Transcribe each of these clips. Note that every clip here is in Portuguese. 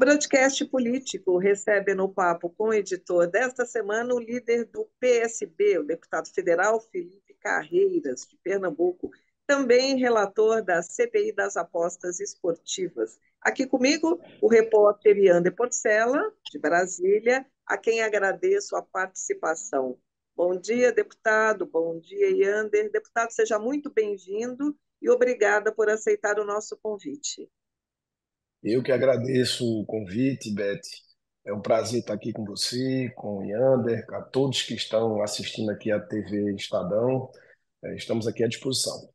Broadcast Político recebe no Papo com o Editor desta semana o líder do PSB, o deputado federal Felipe Carreiras, de Pernambuco, também relator da CPI das apostas esportivas. Aqui comigo, o repórter Yander Porcela, de Brasília, a quem agradeço a participação. Bom dia, deputado. Bom dia, Yander. Deputado, seja muito bem-vindo e obrigada por aceitar o nosso convite. Eu que agradeço o convite, Beth. É um prazer estar aqui com você, com o Yander, a todos que estão assistindo aqui à TV Estadão. Estamos aqui à disposição.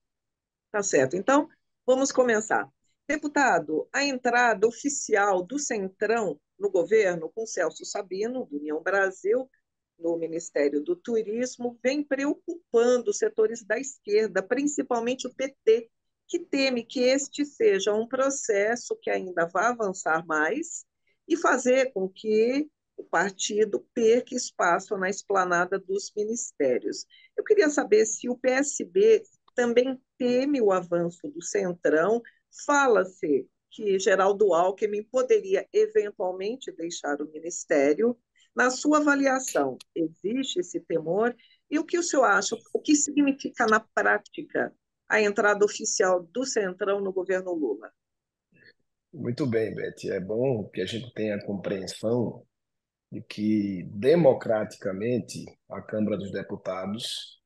Tá certo. Então, vamos começar. Deputado, a entrada oficial do Centrão no governo, com Celso Sabino, do União Brasil, no Ministério do Turismo, vem preocupando os setores da esquerda, principalmente o PT, que teme que este seja um processo que ainda vá avançar mais e fazer com que o partido perca espaço na esplanada dos ministérios. Eu queria saber se o PSB também teme o avanço do Centrão. Fala-se que Geraldo Alckmin poderia eventualmente deixar o ministério. Na sua avaliação, existe esse temor? E o que o senhor acha? O que significa na prática a entrada oficial do Centrão no governo Lula? Muito bem, Beth. É bom que a gente tenha a compreensão de que, democraticamente, a Câmara dos Deputados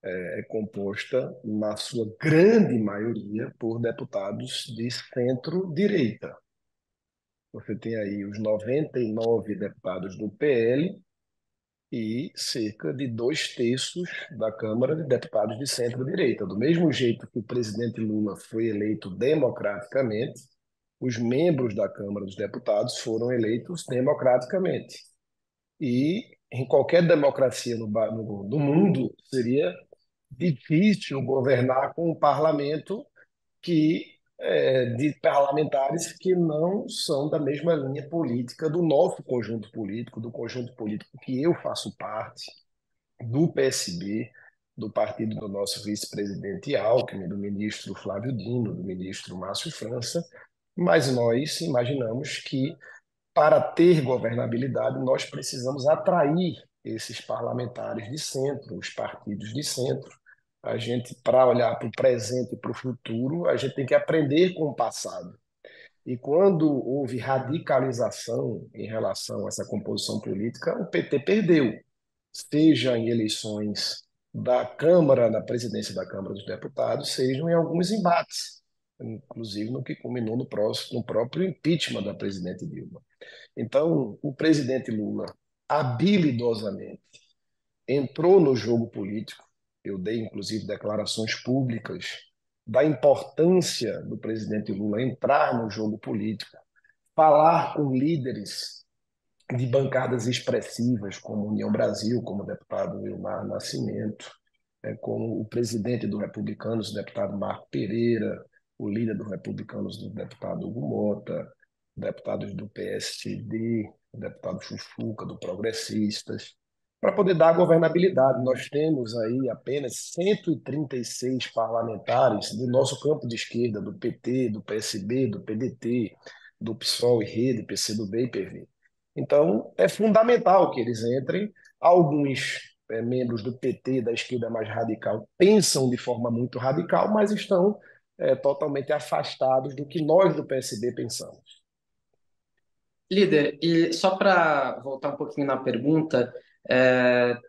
é composta, na sua grande maioria, por deputados de centro-direita. Você tem aí os 99 deputados do PL e cerca de 2/3 da Câmara de Deputados de centro-direita. Do mesmo jeito que o presidente Lula foi eleito democraticamente, os membros da Câmara dos Deputados foram eleitos democraticamente. E em qualquer democracia no mundo, seria difícil governar com um parlamento de parlamentares que não são da mesma linha política do nosso conjunto político, do conjunto político que eu faço parte, do PSB, do partido do nosso vice-presidente Alckmin, do ministro Flávio Dino, do ministro Márcio França, mas nós imaginamos que para ter governabilidade nós precisamos atrair esses parlamentares de centro, os partidos de centro. A gente, para olhar para o presente e para o futuro, a gente tem que aprender com o passado. E quando houve radicalização em relação a essa composição política, o PT perdeu, seja em eleições da Câmara, da presidência da Câmara dos Deputados, sejam em alguns embates, inclusive no que culminou no próprio impeachment da presidente Dilma. Então, o presidente Lula, habilidosamente, entrou no jogo político. Eu dei, inclusive, declarações públicas da importância do presidente Lula entrar no jogo político, falar com líderes de bancadas expressivas, como União Brasil, como o deputado Wilmar Nascimento, como o presidente do Republicanos, o deputado Marco Pereira, o líder do Republicanos, o deputado Hugo Mota, deputados do PSD, o deputado Chuchuca, do Progressistas, para poder dar governabilidade. Nós temos aí apenas 136 parlamentares do nosso campo de esquerda, do PT, do PSB, do PDT, do PSOL e Rede, PCdoB e PV. Então, é fundamental que eles entrem. Alguns membros do PT, da esquerda mais radical, pensam de forma muito radical, mas estão totalmente afastados do que nós do PSB pensamos. Líder, e só para voltar um pouquinho na pergunta,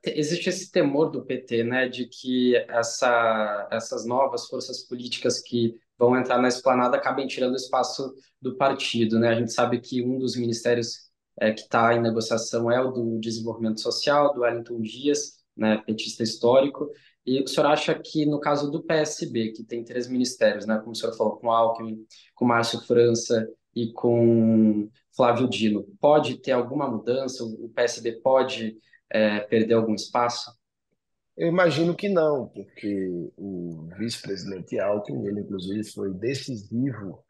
existe esse temor do PT, né, de que essas novas forças políticas que vão entrar na esplanada acabem tirando espaço do partido, né? A gente sabe que um dos ministérios que está em negociação é o do Desenvolvimento Social, do Wellington Dias, né, petista histórico. E o senhor acha que no caso do PSB, que tem três ministérios, né, como o senhor falou, com Alckmin, com Márcio França e com Flávio Dino, pode ter alguma mudança? O PSB pode perder algum espaço? Eu imagino que não, porque o vice-presidente Alckmin, ele inclusive foi decisivo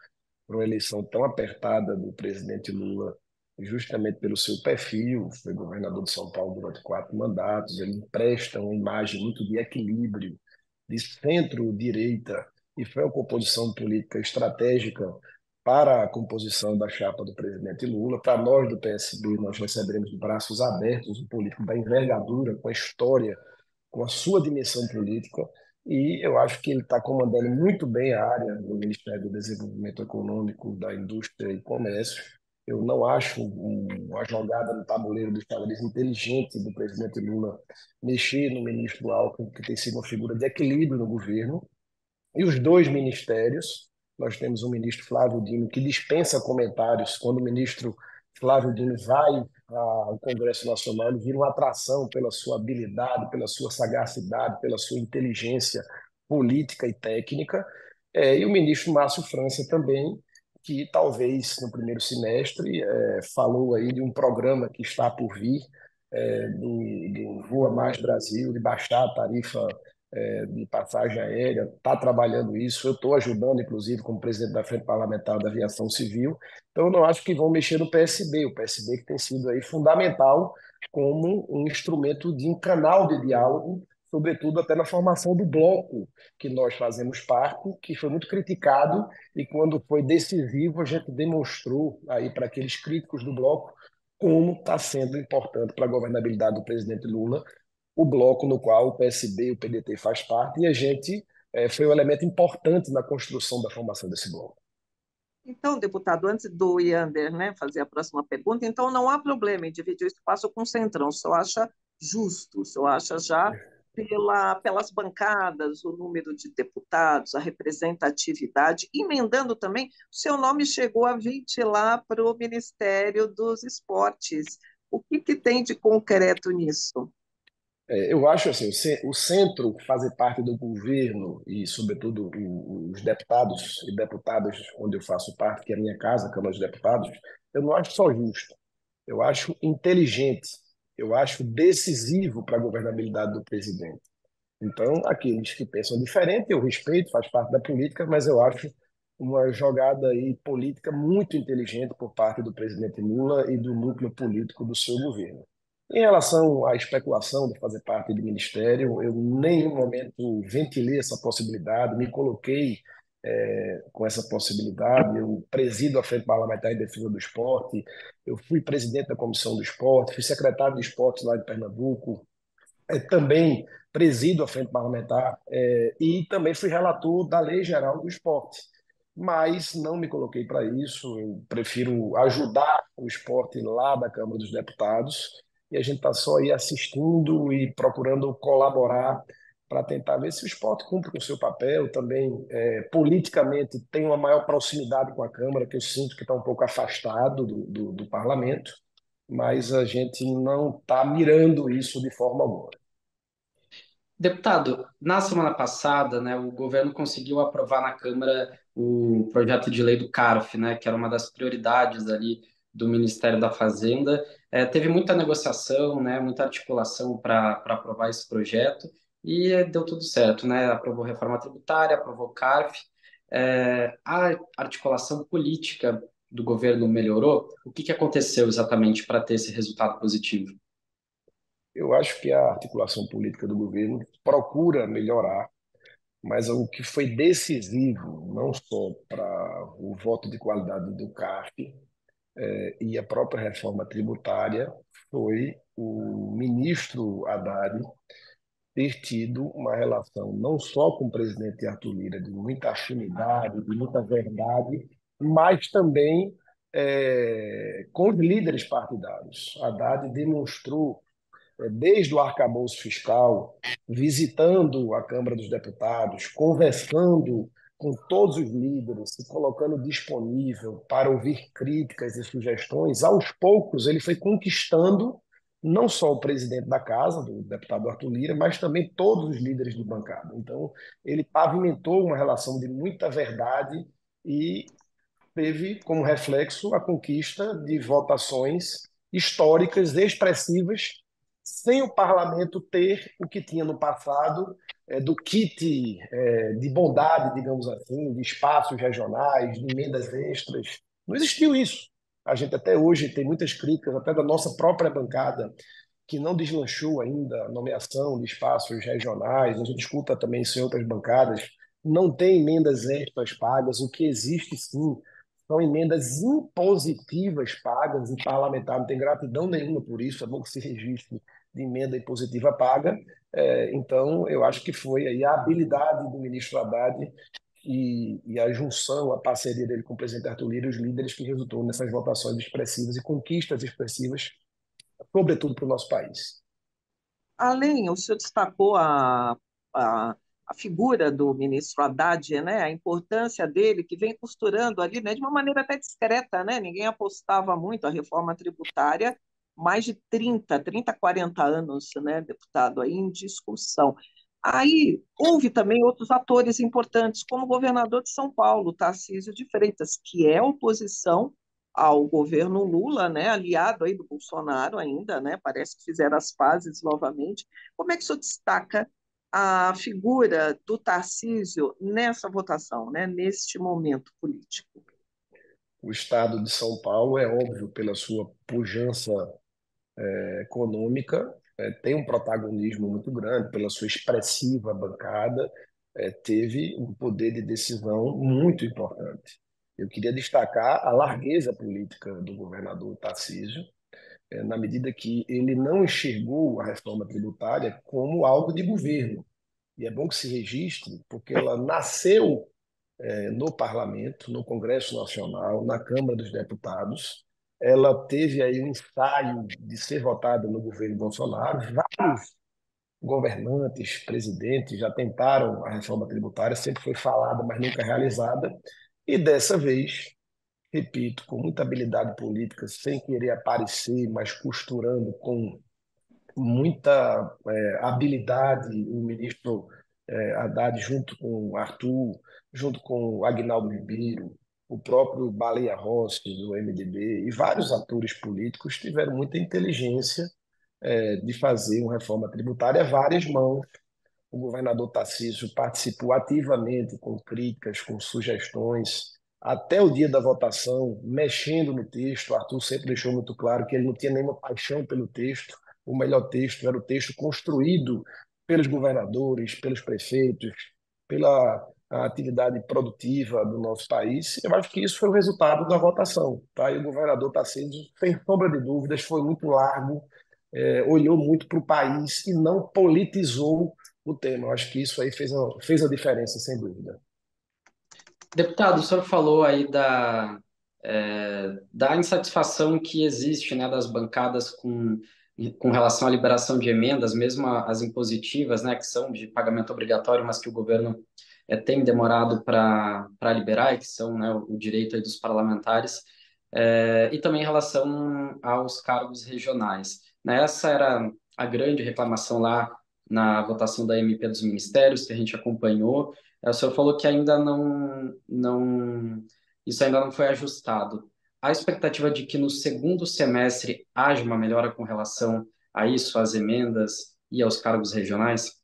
para uma eleição tão apertada do presidente Lula, justamente pelo seu perfil, foi governador de São Paulo durante 4 mandatos, ele empresta uma imagem muito de equilíbrio, de centro-direita, e foi uma composição política estratégica para a composição da chapa do presidente Lula. Para nós do PSB, nós receberemos de braços abertos um político da envergadura, com a história, com a sua dimensão política, e eu acho que ele está comandando muito bem a área do Ministério do Desenvolvimento Econômico, da Indústria e Comércio. Eu não acho uma jogada no tabuleiro do xadrez inteligente do presidente Lula mexer no ministro Alckmin, que tem sido uma figura de equilíbrio no governo, e os dois ministérios. Nós temos o ministro Flávio Dino, que dispensa comentários. Quando o ministro Flávio Dino vai ao Congresso Nacional, ele vira uma atração pela sua habilidade, pela sua sagacidade, pela sua inteligência política e técnica. E o ministro Márcio França também, que talvez no primeiro semestre falou aí de um programa que está por vir, do Voa Mais Brasil, de baixar a tarifa de passagem aérea, está trabalhando isso. Eu estou ajudando, inclusive, como presidente da Frente Parlamentar da Aviação Civil. Então, eu não acho que vão mexer no PSB, o PSB que tem sido aí fundamental como um instrumento de um canal de diálogo, sobretudo até na formação do bloco que nós fazemos parte, que foi muito criticado, e quando foi decisivo, a gente demonstrou aí para aqueles críticos do bloco como está sendo importante para a governabilidade do presidente Lula o bloco no qual o PSB e o PDT faz parte, e a gente foi um elemento importante na construção da formação desse bloco. Então, deputado, antes do Yander, né, fazer a próxima pergunta, então não há problema em dividir o espaço com o Centrão, o senhor acha justo, o senhor acha já pelas bancadas, o número de deputados, a representatividade, emendando também, o seu nome chegou a ventilar para o Ministério dos Esportes. O que tem de concreto nisso? Eu acho assim, o centro fazer parte do governo e, sobretudo, os deputados e deputadas onde eu faço parte, que é a minha casa, a Câmara dos Deputados, eu não acho só justo, eu acho inteligente, eu acho decisivo para a governabilidade do presidente. Então, aqueles que pensam diferente, eu respeito, faz parte da política, mas eu acho uma jogada aí política muito inteligente por parte do presidente Lula e do núcleo político do seu governo. Em relação à especulação de fazer parte do ministério, eu em nenhum momento ventilei essa possibilidade, me coloquei com essa possibilidade. Eu presido a Frente Parlamentar em Defesa do Esporte, eu fui presidente da Comissão do Esporte, fui secretário de Esportes lá de Pernambuco, também presido a Frente Parlamentar e também fui relator da Lei Geral do Esporte. Mas não me coloquei para isso, eu prefiro ajudar o esporte lá da Câmara dos Deputados, e a gente está só aí assistindo e procurando colaborar para tentar ver se o esporte cumpre com o seu papel, também politicamente tem uma maior proximidade com a Câmara, que eu sinto que está um pouco afastado do parlamento, mas a gente não está mirando isso de forma alguma. Deputado, na semana passada, né, o governo conseguiu aprovar na Câmara o projeto de lei do CARF, né, que era uma das prioridades ali do Ministério da Fazenda. Teve muita negociação, né, muita articulação para aprovar esse projeto e deu tudo certo, né? Aprovou reforma tributária, aprovou o CARF. A articulação política do governo melhorou? O que aconteceu exatamente para ter esse resultado positivo? Eu acho que a articulação política do governo procura melhorar, mas o que foi decisivo, não só para o voto de qualidade do CARF e a própria reforma tributária, foi o ministro Haddad ter tido uma relação não só com o presidente Arthur Lira, de muita afinidade, de muita verdade, mas também com os líderes partidários. Haddad demonstrou desde o arcabouço fiscal, visitando a Câmara dos Deputados, conversando com todos os líderes, se colocando disponível para ouvir críticas e sugestões, aos poucos ele foi conquistando não só o presidente da casa, do deputado Arthur Lira, mas também todos os líderes de bancada. Então, ele pavimentou uma relação de muita verdade e teve como reflexo a conquista de votações históricas, expressivas, sem o parlamento ter o que tinha no passado, do kit de bondade, digamos assim, de espaços regionais, de emendas extras. Não existiu isso. A gente até hoje tem muitas críticas, até da nossa própria bancada, que não deslanchou ainda a nomeação de espaços regionais. A gente escuta também isso em outras bancadas. Não tem emendas extras pagas. O que existe, sim, são emendas impositivas pagas, e parlamentar não tem gratidão nenhuma por isso, é bom que se registre de emenda impositiva paga. Então, eu acho que foi aí a habilidade do ministro Haddad e a junção, a parceria dele com o presidente Arthur Lira e os líderes que resultou nessas votações expressivas e conquistas expressivas, sobretudo para o nosso país. Além, o senhor destacou a, a figura do ministro Haddad, né, a importância dele, que vem costurando ali, né, de uma maneira até discreta, né, ninguém apostava muito a reforma tributária, mais de 40 anos, né, deputado, aí em discussão. Aí houve também outros atores importantes, como o governador de São Paulo, Tarcísio de Freitas, que é oposição ao governo Lula, né, aliado aí do Bolsonaro ainda, né, parece que fizeram as pazes novamente. Como é que o senhor destaca a figura do Tarcísio nessa votação, né, neste momento político? O estado de São Paulo, é óbvio, pela sua pujança econômica, tem um protagonismo muito grande, pela sua expressiva bancada, teve um poder de decisão muito importante. Eu queria destacar a largueza política do governador Tarcísio, na medida que ele não enxergou a reforma tributária como algo de governo. E é bom que se registre, porque ela nasceu no Parlamento, no Congresso Nacional, na Câmara dos Deputados. Ela teve aí um ensaio de ser votada no governo Bolsonaro. Vários governantes, presidentes já tentaram a reforma tributária, sempre foi falada, mas nunca realizada. E dessa vez, repito, com muita habilidade política, sem querer aparecer, mas costurando com muita habilidade o ministro Haddad, junto com o Arthur, junto com o Agnaldo Ribeiro, o próprio Baleia Rossi, do MDB, e vários atores políticos tiveram muita inteligência de fazer uma reforma tributária a várias mãos. O governador Tarcísio participou ativamente com críticas, com sugestões, até o dia da votação, mexendo no texto. O Arthur sempre deixou muito claro que ele não tinha nenhuma paixão pelo texto. O melhor texto era o texto construído pelos governadores, pelos prefeitos, pela atividade produtiva do nosso país. Eu acho que isso foi o resultado da votação. Tá? E o governador Tarcísio, sem sombra de dúvidas, foi muito largo, olhou muito para o país e não politizou o tema. Eu acho que isso aí fez a diferença, sem dúvida. Deputado, o senhor falou aí da insatisfação que existe, né, das bancadas com relação à liberação de emendas, mesmo as impositivas, né, que são de pagamento obrigatório, mas que o governo tem demorado para liberar, e que são, né, o direito aí dos parlamentares, e também em relação aos cargos regionais. Né, essa era a grande reclamação lá na votação da MP dos ministérios, que a gente acompanhou. O senhor falou que ainda isso ainda não foi ajustado. A expectativa de que no segundo semestre haja uma melhora com relação a isso, às emendas e aos cargos regionais?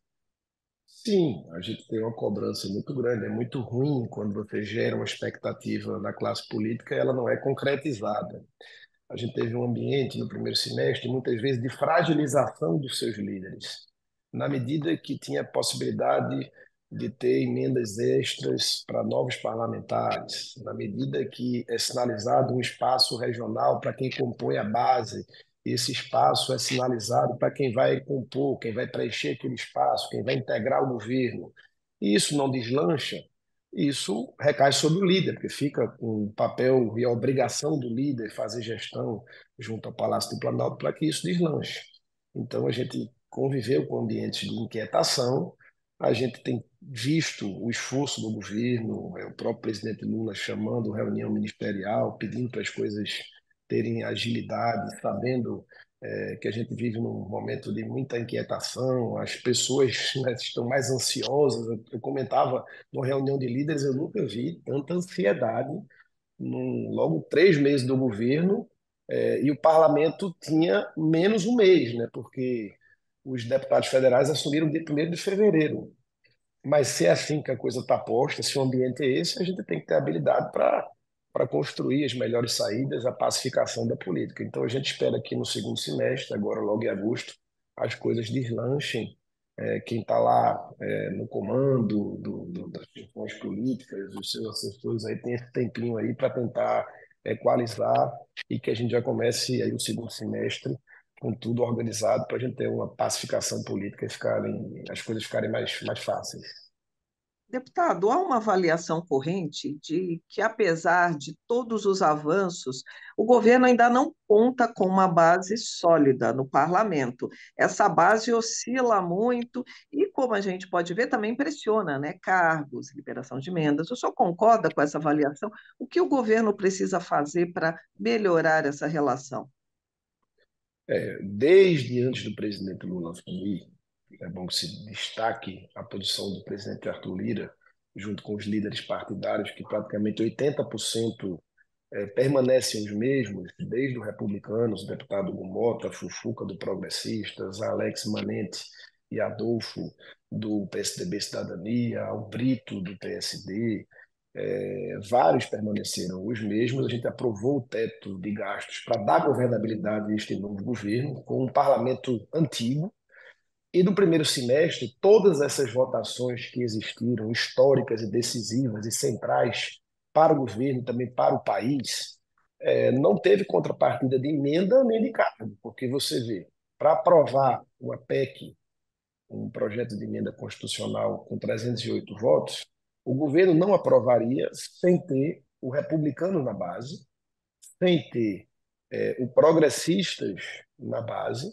Sim, a gente tem uma cobrança muito grande. É muito ruim quando você gera uma expectativa na classe política e ela não é concretizada. A gente teve um ambiente no primeiro semestre, muitas vezes, de fragilização dos seus líderes, na medida que tinha possibilidade de ter emendas extras para novos parlamentares, na medida que é sinalizado um espaço regional para quem compõe a base, esse espaço é sinalizado para quem vai compor, quem vai preencher aquele espaço, quem vai integrar o governo. E isso não deslancha, isso recai sobre o líder, porque fica com o papel e a obrigação do líder fazer gestão junto ao Palácio do Planalto para que isso deslanche. Então, a gente conviveu com ambientes de inquietação, a gente tem visto o esforço do governo, o próprio presidente Lula chamando reunião ministerial, pedindo para as coisas terem agilidade, sabendo que a gente vive num momento de muita inquietação, as pessoas, né, estão mais ansiosas. Eu comentava numa reunião de líderes, eu nunca vi tanta ansiedade logo 3 meses do governo, e o parlamento tinha menos um mês, né, porque os deputados federais assumiram dia 1º de fevereiro. Mas se é assim que a coisa está posta, se o ambiente é esse, a gente tem que ter habilidade para construir as melhores saídas, a pacificação da política. Então a gente espera que no segundo semestre, agora logo em agosto, as coisas deslanchem quem está lá no comando das questões políticas, os seus assessores aí tem esse tempinho aí para tentar equalizar e que a gente já comece aí o segundo semestre com tudo organizado para a gente ter uma pacificação política e as coisas ficarem mais fáceis. Deputado, há uma avaliação corrente de que, apesar de todos os avanços, o governo ainda não conta com uma base sólida no parlamento. Essa base oscila muito e, como a gente pode ver, também pressiona, né? Cargos, liberação de emendas. O senhor concorda com essa avaliação? O que o governo precisa fazer para melhorar essa relação? Desde antes do presidente Lula assumir, é bom que se destaque a posição do presidente Arthur Lira, junto com os líderes partidários, que praticamente 80% permanecem os mesmos, desde os republicanos, o deputado Hugo Mota, Fufuca do Progressistas, Alex Manente e Adolfo do PSDB Cidadania, ao Brito do PSD, vários permaneceram os mesmos. A gente aprovou o teto de gastos para dar governabilidade a este novo governo, com um parlamento antigo. E no primeiro semestre, todas essas votações que existiram, históricas e decisivas e centrais para o governo, também para o país, não teve contrapartida de emenda nem de cargo, porque você vê, para aprovar uma PEC, um projeto de emenda constitucional com 308 votos, o governo não aprovaria sem ter o republicano na base, sem ter o progressistas na base,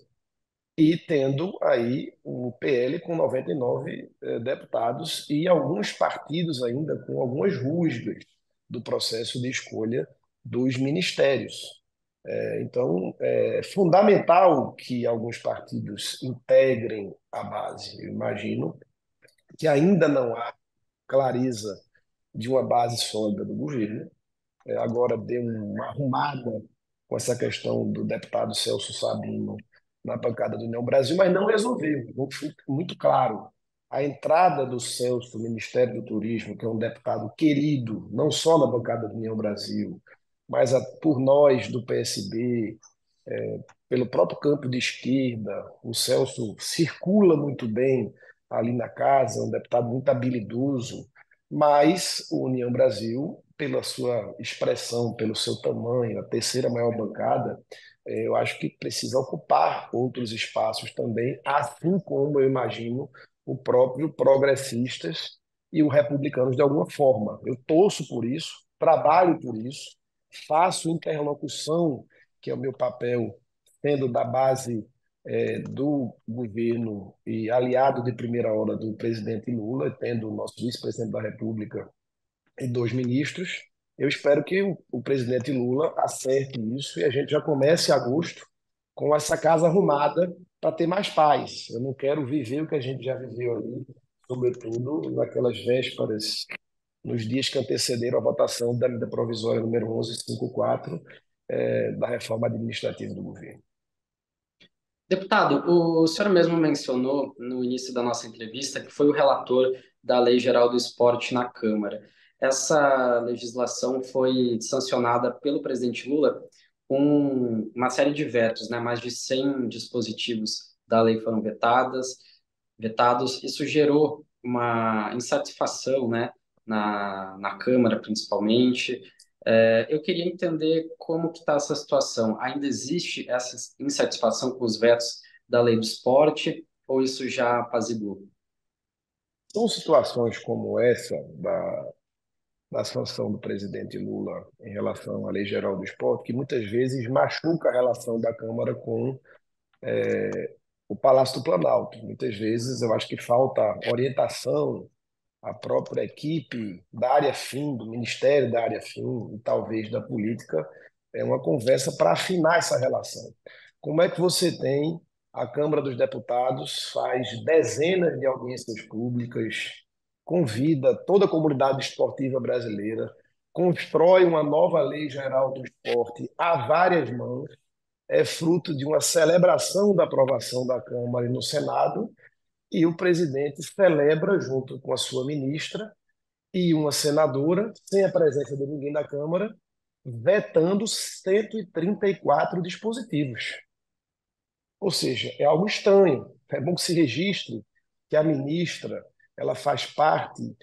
e tendo aí o PL com 99 deputados e alguns partidos ainda com algumas rusgas do processo de escolha dos ministérios. Então, é fundamental que alguns partidos integrem a base. Eu imagino que ainda não há clareza de uma base sólida do governo. Agora deu uma arrumada com essa questão do deputado Celso Sabino na bancada do União Brasil, mas não resolveu. Fica muito claro. A entrada do Celso no Ministério do Turismo, que é um deputado querido, não só na bancada do União Brasil, mas por nós do PSB, pelo próprio campo de esquerda, o Celso circula muito bem ali na casa, é um deputado muito habilidoso, mas o União Brasil, pela sua expressão, pelo seu tamanho, a terceira maior bancada, eu acho que precisa ocupar outros espaços também, assim como eu imagino o próprio Progressistas e o Republicanos de alguma forma. Eu torço por isso, trabalho por isso, faço interlocução, que é o meu papel sendo da base do governo e aliado de primeira hora do presidente Lula, tendo o nosso vice-presidente da República e dois ministros. Eu espero que o presidente Lula acerte isso e a gente já comece em agosto com essa casa arrumada para ter mais paz. Eu não quero viver o que a gente já viveu ali, sobretudo naquelas vésperas, nos dias que antecederam a votação da medida provisória número 1154, da reforma administrativa do governo. Deputado, o senhor mesmo mencionou no início da nossa entrevista que foi o relator da Lei Geral do Esporte na Câmara. Essa legislação foi sancionada pelo presidente Lula com uma série de vetos, né? Mais de 100 dispositivos da lei foram vetados. Isso gerou uma insatisfação, né? Na Câmara, principalmente. Eu queria entender como que está essa situação. Ainda existe essa insatisfação com os vetos da lei do esporte ou isso já apaziguou? São situações como essa da sanção do presidente Lula em relação à Lei Geral do Esporte, que muitas vezes machuca a relação da Câmara com o Palácio do Planalto. Muitas vezes eu acho que falta orientação à própria equipe da área fim, do Ministério da área fim e talvez da política, é uma conversa para afinar essa relação. Como é que você tem a Câmara dos Deputados, faz dezenas de audiências públicas, convida toda a comunidade esportiva brasileira, constrói uma nova lei geral do esporte a várias mãos, é fruto de uma celebração da aprovação da Câmara e no Senado, e o presidente celebra junto com a sua ministra e uma senadora, sem a presença de ninguém da Câmara, vetando 134 dispositivos. Ou seja, é algo estranho. É bom que se registre que a ministra ela faz parte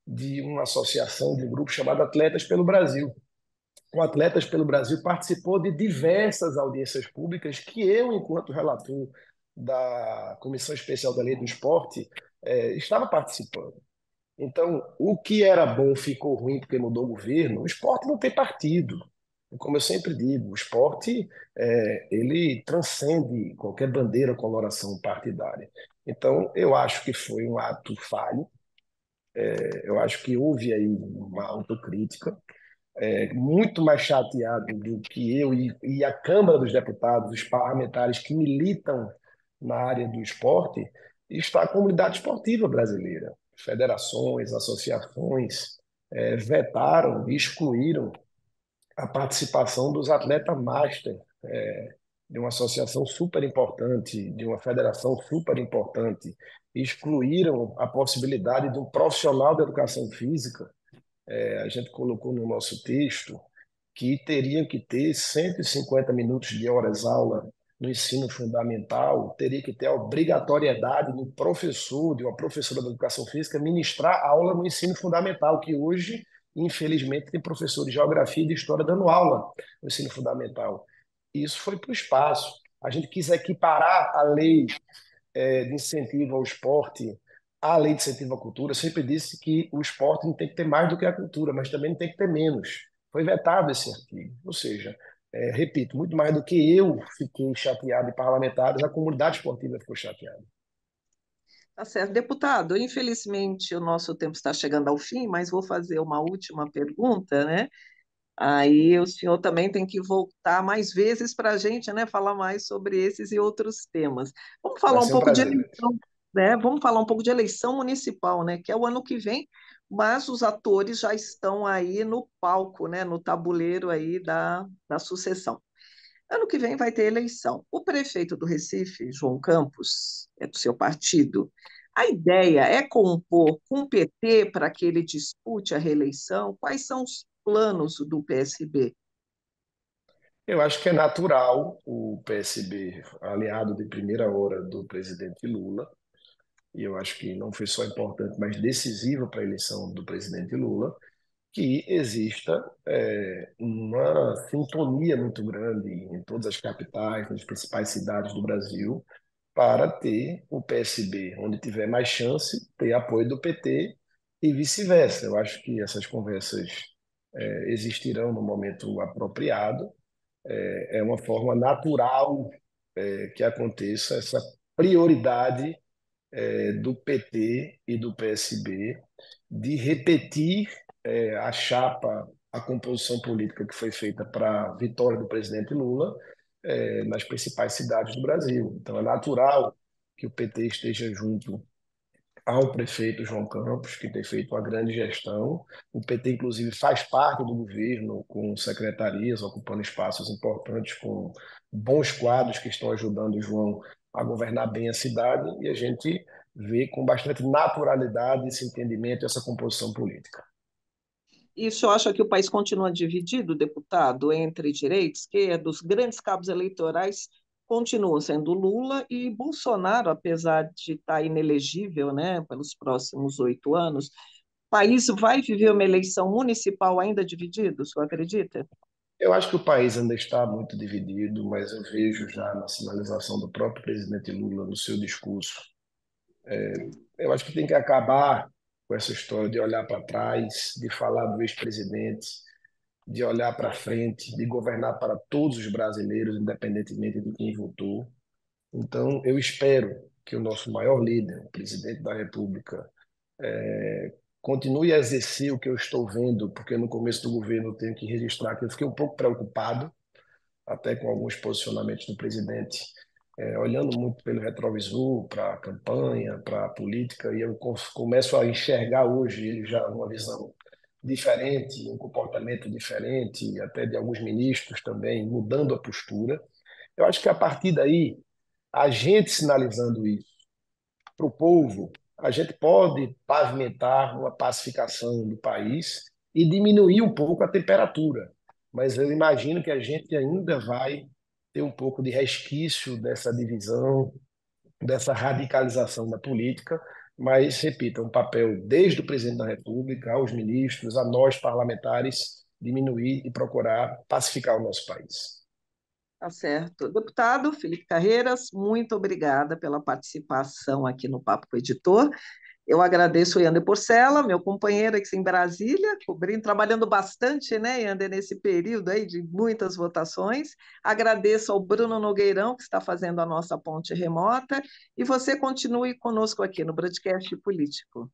de uma associação, de um grupo chamado Atletas pelo Brasil. O Atletas pelo Brasil participou de diversas audiências públicas que eu, enquanto relator da Comissão Especial da Lei do Esporte, estava participando. Então, o que era bom ficou ruim porque mudou o governo. O esporte não tem partido. Como eu sempre digo, o esporte ele transcende qualquer bandeira ou coloração partidária. Então, eu acho que foi um ato falho. Eu acho que houve aí uma autocrítica. Muito mais chateado do que eu e a Câmara dos Deputados, os parlamentares que militam na área do esporte, está a comunidade esportiva brasileira. Federações, associações vetaram, excluíram a participação dos atletas master, de uma associação super importante, de uma federação super importante, excluíram a possibilidade de um profissional de educação física. A gente colocou no nosso texto que teriam que ter 150 minutos de horas-aula no ensino fundamental, teria que ter a obrigatoriedade do professor, de uma professora de educação física, ministrar aula no ensino fundamental, que hoje, infelizmente, tem professor de geografia e de história dando aula no ensino fundamental. Isso foi para o espaço. A gente quis equiparar a lei de incentivo ao esporte à lei de incentivo à cultura. Eu sempre disse que o esporte não tem que ter mais do que a cultura, mas também não tem que ter menos. Foi vetado esse artigo. Ou seja, repito, muito mais do que eu fiquei chateado e parlamentares, a comunidade esportiva ficou chateada. Tá certo. Deputado, infelizmente o nosso tempo está chegando ao fim, mas vou fazer uma última pergunta, né? Aí o senhor também tem que voltar mais vezes para a gente, né, falar mais sobre esses e outros temas. Vamos Vai falar um ser um pouco de prazer. eleição, né? Vamos falar um pouco de eleição municipal, né, que é o ano que vem, mas os atores já estão aí no palco, né, no tabuleiro aí da sucessão. Ano que vem vai ter eleição. O prefeito do Recife, João Campos, é do seu partido. A ideia é compor com o PT para que ele dispute a reeleição? Quais são os planos do PSB? Eu acho que é natural o PSB, aliado de primeira hora do presidente Lula, e eu acho que não foi só importante, mas decisivo para a eleição do presidente Lula, que exista uma sintonia muito grande em todas as capitais, nas principais cidades do Brasil, para ter o PSB, onde tiver mais chance, ter apoio do PT e vice-versa. Eu acho que essas conversas existirão no momento apropriado. É uma forma natural que aconteça essa prioridade do PT e do PSB de repetir a chapa, a composição política que foi feita para a vitória do presidente Lula nas principais cidades do Brasil. Então, é natural que o PT esteja junto ao prefeito João Campos, que tem feito uma grande gestão. O PT, inclusive, faz parte do governo com secretarias, ocupando espaços importantes, com bons quadros que estão ajudando o João a governar bem a cidade, e a gente vê com bastante naturalidade esse entendimento, essa composição política. E o senhor acha que o país continua dividido, deputado, entre direita e esquerda? Os grandes cabos eleitorais continuam sendo Lula e Bolsonaro, apesar de estar inelegível, né, pelos próximos 8 anos. O país vai viver uma eleição municipal ainda dividido, o senhor acredita? Eu acho que o país ainda está muito dividido, mas eu vejo já na sinalização do próprio presidente Lula no seu discurso. Eu acho que tem que acabar com essa história de olhar para trás, de falar do ex-presidente, de olhar para frente, de governar para todos os brasileiros, independentemente de quem votou. Então, eu espero que o nosso maior líder, o presidente da República, continue a exercer o que eu estou vendo, porque no começo do governo eu tenho que registrar que eu fiquei um pouco preocupado, até com alguns posicionamentos do presidente, olhando muito pelo retrovisor para a campanha, para a política, e eu começo a enxergar hoje ele já uma visão diferente, um comportamento diferente, até de alguns ministros também mudando a postura. Eu acho que a partir daí, a gente sinalizando isso para o povo, a gente pode pavimentar uma pacificação do país e diminuir um pouco a temperatura. Mas eu imagino que a gente ainda vai ter um pouco de resquício dessa divisão, dessa radicalização da política, mas, repito, é um papel desde o presidente da República, aos ministros, a nós parlamentares, diminuir e procurar pacificar o nosso país. Tá certo. Deputado Felipe Carreiras, muito obrigada pela participação aqui no Papo com o Editor. Eu agradeço o Yander Porcela, meu companheiro aqui em Brasília, cobrindo, trabalhando bastante, né, Yander, nesse período aí de muitas votações. Agradeço ao Bruno Nogueirão, que está fazendo a nossa ponte remota, e você continue conosco aqui no Broadcast Político.